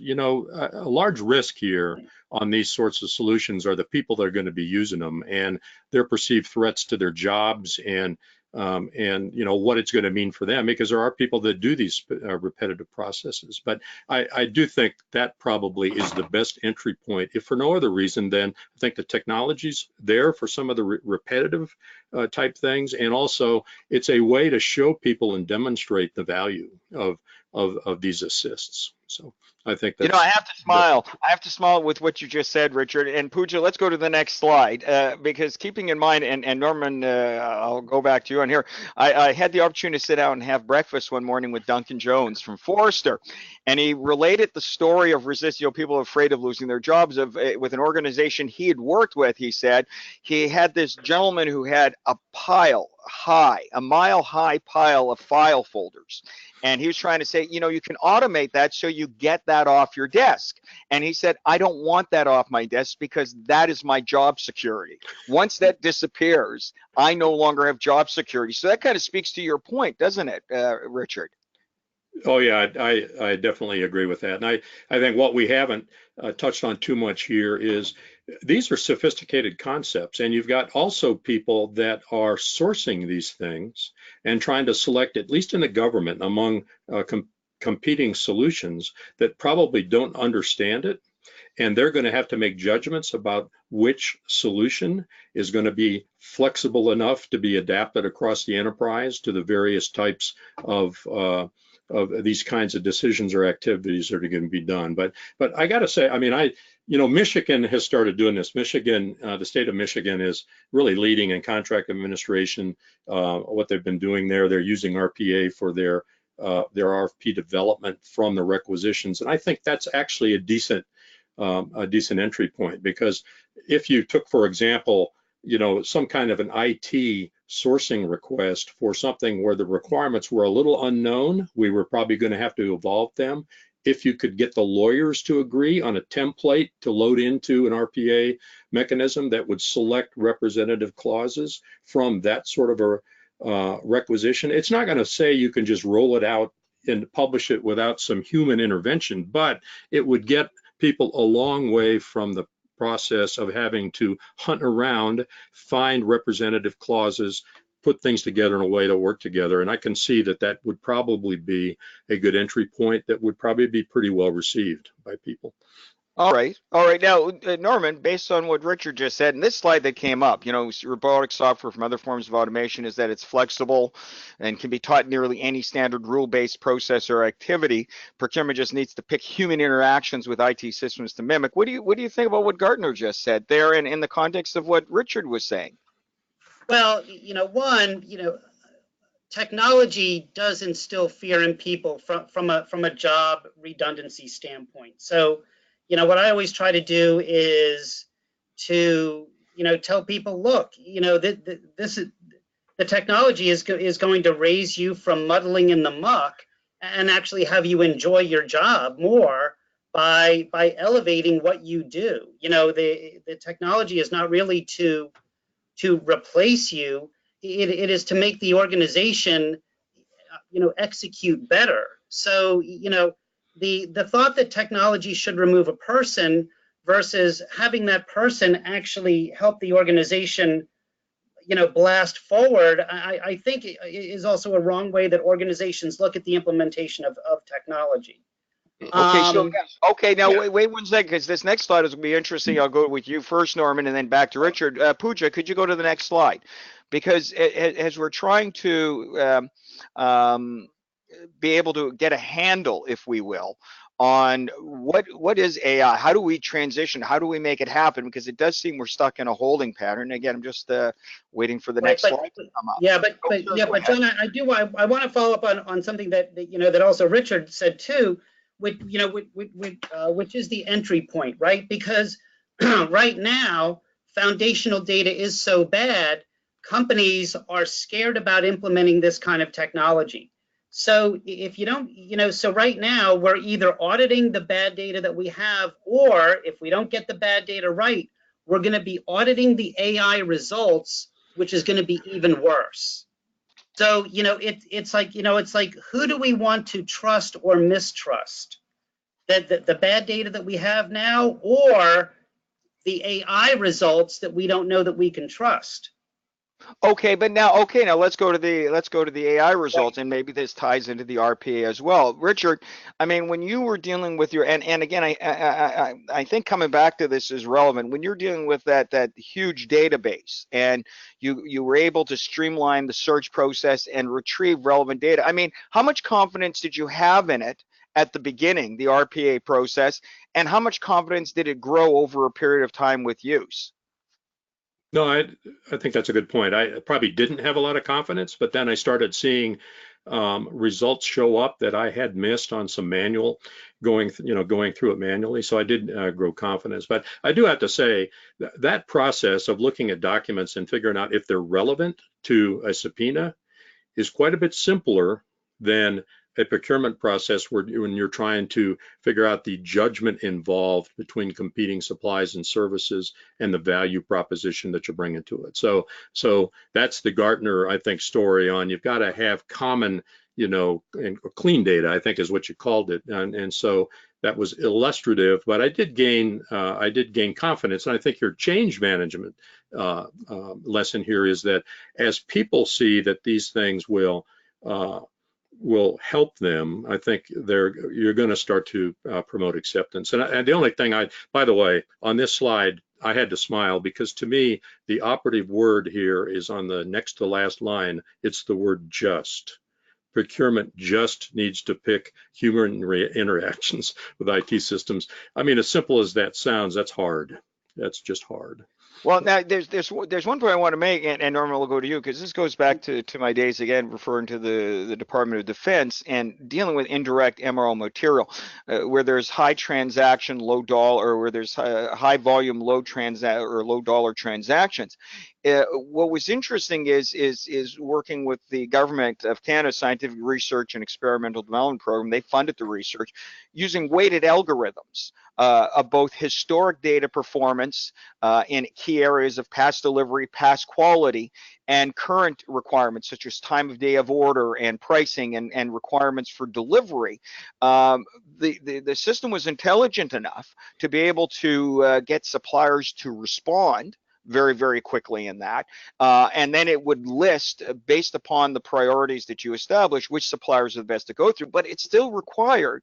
risk here on these sorts of solutions are the people that are going to be using them and their perceived threats to their jobs, and you know what it's going to mean for them, because there are people that do these repetitive processes. But I do think that probably is the best entry point, if for no other reason than I think the technology's there for some of the repetitive type things, and also it's a way to show people and demonstrate the value of these assists. So I think that's, you know, I have to smile. I have to smile with what you just said, Richard. And Pooja, let's go to the next slide, because keeping in mind, and Norman, I'll go back to you on here. I had the opportunity to sit down and have breakfast one morning with Duncan Jones from Forrester, and he related the story of people afraid of losing their jobs with an organization he had worked with. He said he had this gentleman who had a mile-high pile of file folders. And he was trying to say, you know, you can automate that so you get that off your desk. And he said, I don't want that off my desk, because that is my job security. Once that disappears, I no longer have job security. So that kind of speaks to your point, doesn't it, Richard? Oh yeah, I definitely agree with that. And I think what we haven't touched on too much here is these are sophisticated concepts, and you've got also people that are sourcing these things and trying to select, at least in the government, among competing solutions that probably don't understand it. And they're going to have to make judgments about which solution is going to be flexible enough to be adapted across the enterprise to the various types of these kinds of decisions or activities that are going to be done. But I got to say, I mean, Michigan has started doing this. Michigan, the state of Michigan is really leading in contract administration. What they've been doing there, they're using RPA for their RFP development from the requisitions, and I think that's actually a decent entry point, because if you took, for example, you know, some kind of an IT sourcing request for something where the requirements were a little unknown, we were probably going to have to evolve them. If you could get the lawyers to agree on a template to load into an RPA mechanism that would select representative clauses from that sort of a requisition, it's not going to say you can just roll it out and publish it without some human intervention, but it would get people a long way from the process of having to hunt around, find representative clauses, put things together in a way to work together. And I can see that that would probably be a good entry point that would probably be pretty well received by people. All right. All right. Now, Norman, based on what Richard just said, and this slide that came up, robotic software from other forms of automation is that it's flexible and can be taught in nearly any standard rule-based process or activity. Procurement just needs to pick human interactions with IT systems to mimic. What do you think about what Gartner just said there in the context of what Richard was saying? Well, technology does instill fear in people from a job redundancy standpoint. So, what I always try to do is to, tell people, look, the technology is going to raise you from muddling in the muck and actually have you enjoy your job more by elevating what you do. The technology is not really to replace you. It is to make the organization, execute better. So, the thought that technology should remove a person versus having that person actually help the organization, blast forward, I think is also a wrong way that organizations look at the implementation of technology. Okay, now yeah. wait 1 second, because this next slide is going to be interesting. I'll go with you first, Norman, and then back to Richard. Pooja, could you go to the next slide? Because as we're trying to be able to get a handle, if we will, on what is AI, how do we transition, how do we make it happen, because it does seem we're stuck in a holding pattern. Again, I'm just waiting for the next slide to come up. Yeah, but John, I want to follow up on something that also Richard said too, which is the entry point, right? Because right now foundational data is so bad, companies are scared about implementing this kind of technology. So if you don't, so right now we're either auditing the bad data that we have, or if we don't get the bad data right, we're going to be auditing the AI results, which is going to be even worse. So, it's like, who do we want to trust or mistrust? The bad data that we have now, or the AI results that we don't know that we can trust? Okay, now let's go to the AI results, and maybe this ties into the RPA as well. Richard, I mean, when you were dealing with your, and again, I think coming back to this is relevant, when you're dealing with that huge database and you were able to streamline the search process and retrieve relevant data. I mean, how much confidence did you have in it at the beginning, the RPA process, and how much confidence did it grow over a period of time with use? No, I think that's a good point. I probably didn't have a lot of confidence, but then I started seeing results show up that I had missed on some manual going through it manually. So I did grow confidence. But I do have to say that process of looking at documents and figuring out if they're relevant to a subpoena is quite a bit simpler than a procurement process when you're trying to figure out the judgment involved between competing supplies and services and the value proposition that you're bringing to it. So that's the Gartner, I think, story on you've got to have common, and clean data, I think is what you called it. And so that was illustrative, but I did gain confidence. And I think your change management lesson here is that as people see that these things will help them, I think you're going to start to promote acceptance. And the only thing by the way, on this slide, I had to smile because to me, the operative word here is on the next to last line. It's the word just. Procurement just needs to pick human interactions with IT systems. I mean, as simple as that sounds, that's hard. That's just hard. Well, now there's one point I want to make, and Norman will go to you, because this goes back to my days, again, referring to the Department of Defense and dealing with indirect MRO material, where there's high transaction, low dollar, or where there's high volume, low dollar transactions. what was interesting is working with the government of Canada Scientific Research and Experimental Development Program. They funded the research using weighted algorithms of both historic data performance in key areas of past delivery, past quality, and current requirements such as time of day of order and pricing and requirements for delivery. The system was intelligent enough to be able to get suppliers to respond very, very quickly in that. And then it would list, based upon the priorities that you establish, which suppliers are the best to go through, but it still required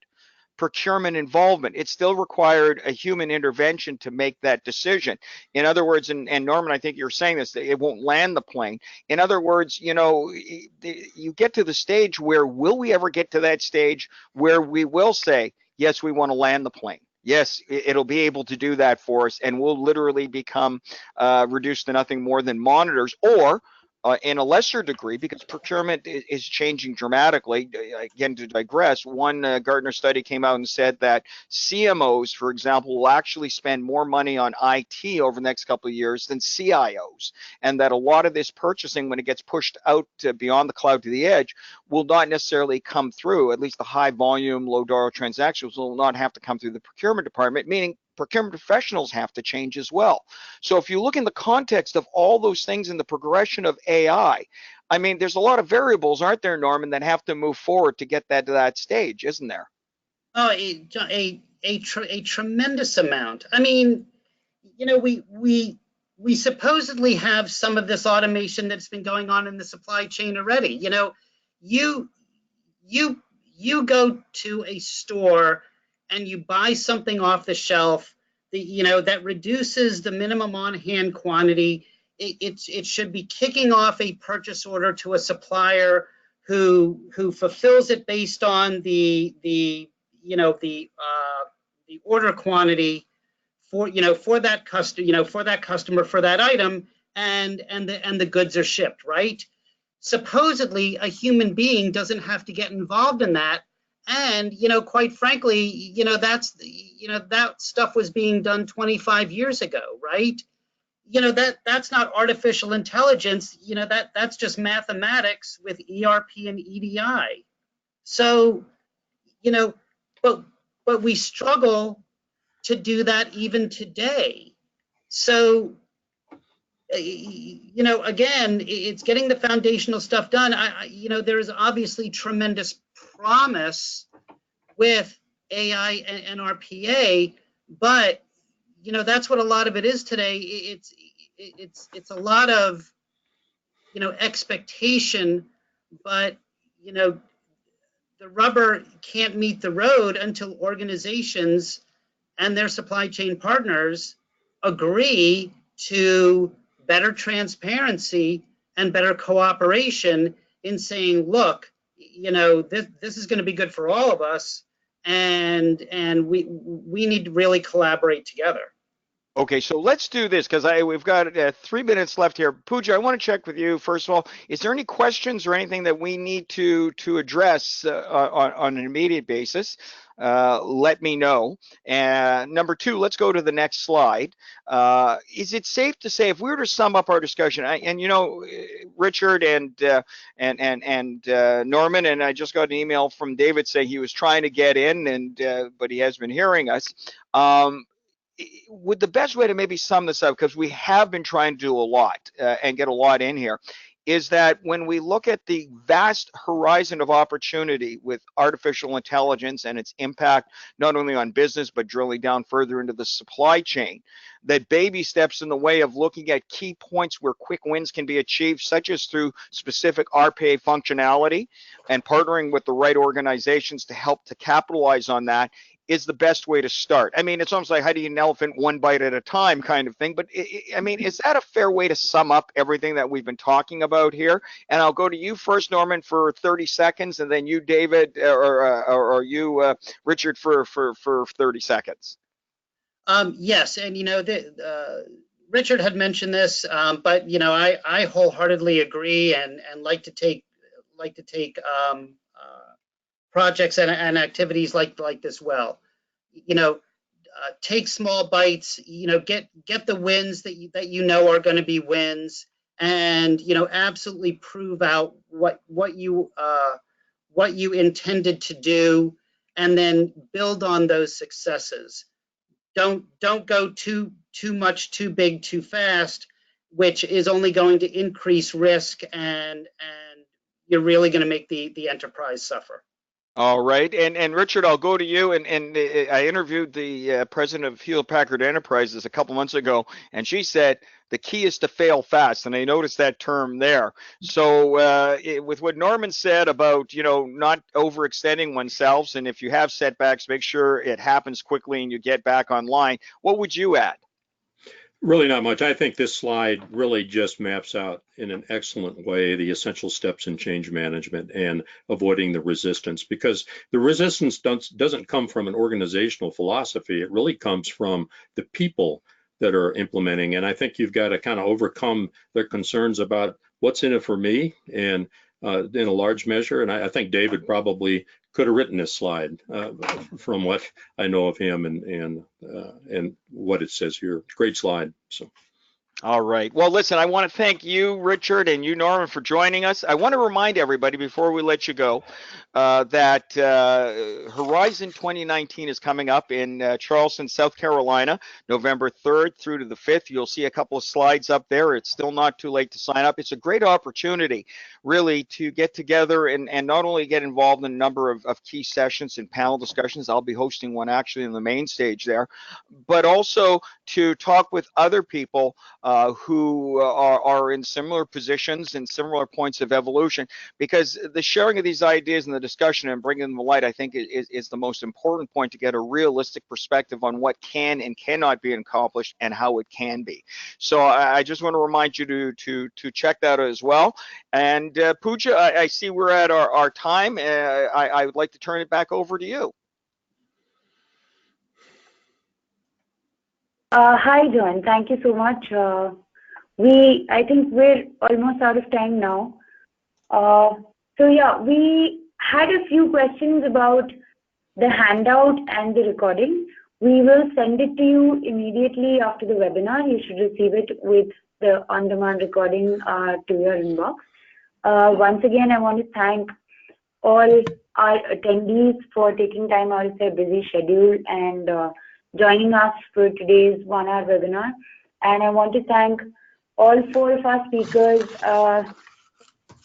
procurement involvement. It still required a human intervention to make that decision. In other words, and Norman, I think you're saying this, it won't land the plane. In other words, you know, you get to the stage where, will we ever get to that stage where we will say, yes, we want to land the plane? Yes, it'll be able to do that for us, and we'll literally become reduced to nothing more than monitors, or in a lesser degree, because procurement is changing dramatically. Again, to digress, one Gartner study came out and said that CMOs, for example, will actually spend more money on IT over the next couple of years than CIOs, and that a lot of this purchasing, when it gets pushed out to beyond the cloud to the edge, will not necessarily come through, at least the high volume, low dollar transactions will not have to come through the procurement department, meaning procurement professionals have to change as well. So if you look in the context of all those things in the progression of AI, I mean, there's a lot of variables, aren't there, Norman, that have to move forward to get that to that stage, isn't there? Oh, a tremendous amount. I mean, you know, we supposedly have some of this automation that's been going on in the supply chain already. You know, you go to a store and you buy something off the shelf that, you know, that reduces the minimum on-hand quantity. It should be kicking off a purchase order to a supplier who fulfills it based on the order quantity for that customer for that item, and the goods are shipped, right? Supposedly a human being doesn't have to get involved in that. And, you know, quite frankly, you know, that stuff was being done 25 years ago, right? You know, that's not artificial intelligence. You know, that's just mathematics with ERP and EDI. So, you know, but we struggle to do that even today. So, you know, again, it's getting the foundational stuff done. You know, there is obviously tremendous promise with AI and RPA, but, you know, that's what a lot of it is today. It's a lot of, you know, expectation, but, you know, the rubber can't meet the road until organizations and their supply chain partners agree to better transparency and better cooperation in saying, look, you know, this is going to be good for all of us, and we need to really collaborate together. Okay, so let's do this, because we've got 3 minutes left here. Pooja, I want to check with you first of all. Is there any questions or anything that we need to address on an immediate basis? Let me know. And number two, let's go to the next slide. Is it safe to say, if we were to sum up our discussion, and you know, Richard and Norman, and I just got an email from David saying he was trying to get in, and but he has been hearing us. Would the best way to maybe sum this up, because we have been trying to do a lot and get a lot in here, is that when we look at the vast horizon of opportunity with artificial intelligence and its impact not only on business but drilling down further into the supply chain, that baby steps in the way of looking at key points where quick wins can be achieved, such as through specific RPA functionality and partnering with the right organizations to help to capitalize on that, is the best way to start. I mean, it's almost like, how do you eat an elephant one bite at a time kind of thing, but I mean, is that a fair way to sum up everything that we've been talking about here? And I'll go to you first, Norman, for 30 seconds, and then you, David, or you, Richard, for 30 seconds. Yes, and you know, Richard had mentioned this, but you know, I wholeheartedly agree, and like to take projects and activities like this well. You know, take small bites. You know, get the wins that you know are going to be wins, and absolutely prove out what you intended to do, and then build on those successes. Don't go too much, too big, too fast, which is only going to increase risk, and you're really going to make the enterprise suffer. All right, and Richard, I'll go to you. And I interviewed the president of Hewlett Packard Enterprises a couple months ago, and she said the key is to fail fast. And I noticed that term there. So with what Norman said about not overextending oneself, and if you have setbacks, make sure it happens quickly and you get back online. What would you add? Really not much. I think this slide really just maps out in an excellent way the essential steps in change management and avoiding the resistance, because the resistance doesn't come from an organizational philosophy. It really comes from the people that are implementing. And I think you've got to kind of overcome their concerns about what's in it for me, and in a large measure. And I think David probably could have written this slide from what I know of him and what it says here. Great slide. So. All right. Well, listen, I want to thank you, Richard, and you, Norman, for joining us. I want to remind everybody before we let you go that Horizon 2019 is coming up in Charleston, South Carolina, November 3rd through to the 5th. You'll see a couple of slides up there. It's still not too late to sign up. It's a great opportunity, really, to get together and not only get involved in a number of key sessions and panel discussions. I'll be hosting one actually in the main stage there, but also to talk with other people who are in similar positions and similar points of evolution, because the sharing of these ideas and the discussion and bringing them to light, I think, is the most important point to get a realistic perspective on what can and cannot be accomplished and how it can be. So I just want to remind you to check that out as well. And Pooja, I see we're at our time. I would like to turn it back over to you. Hi, John. Thank you so much. I think we're almost out of time now. So yeah, we had a few questions about the handout and the recording. We will send it to you immediately after the webinar. You should receive it with the on-demand recording to your inbox. Once again, I want to thank all our attendees for taking time out of their busy schedule and joining us for today's 1-hour webinar. And I want to thank all 4 of our speakers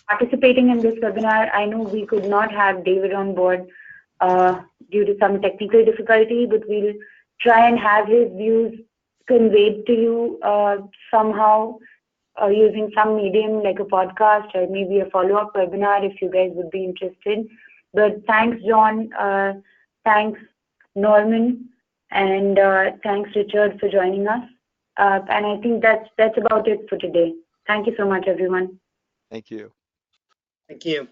participating in this webinar. I know we could not have David on board due to some technical difficulty, but we'll try and have his views conveyed to you somehow using some medium like a podcast or maybe a follow-up webinar if you guys would be interested. But thanks, John. Thanks, Norman. And thanks, Richard, for joining us. And I think that's about it for today. Thank you so much, everyone. Thank you. Thank you.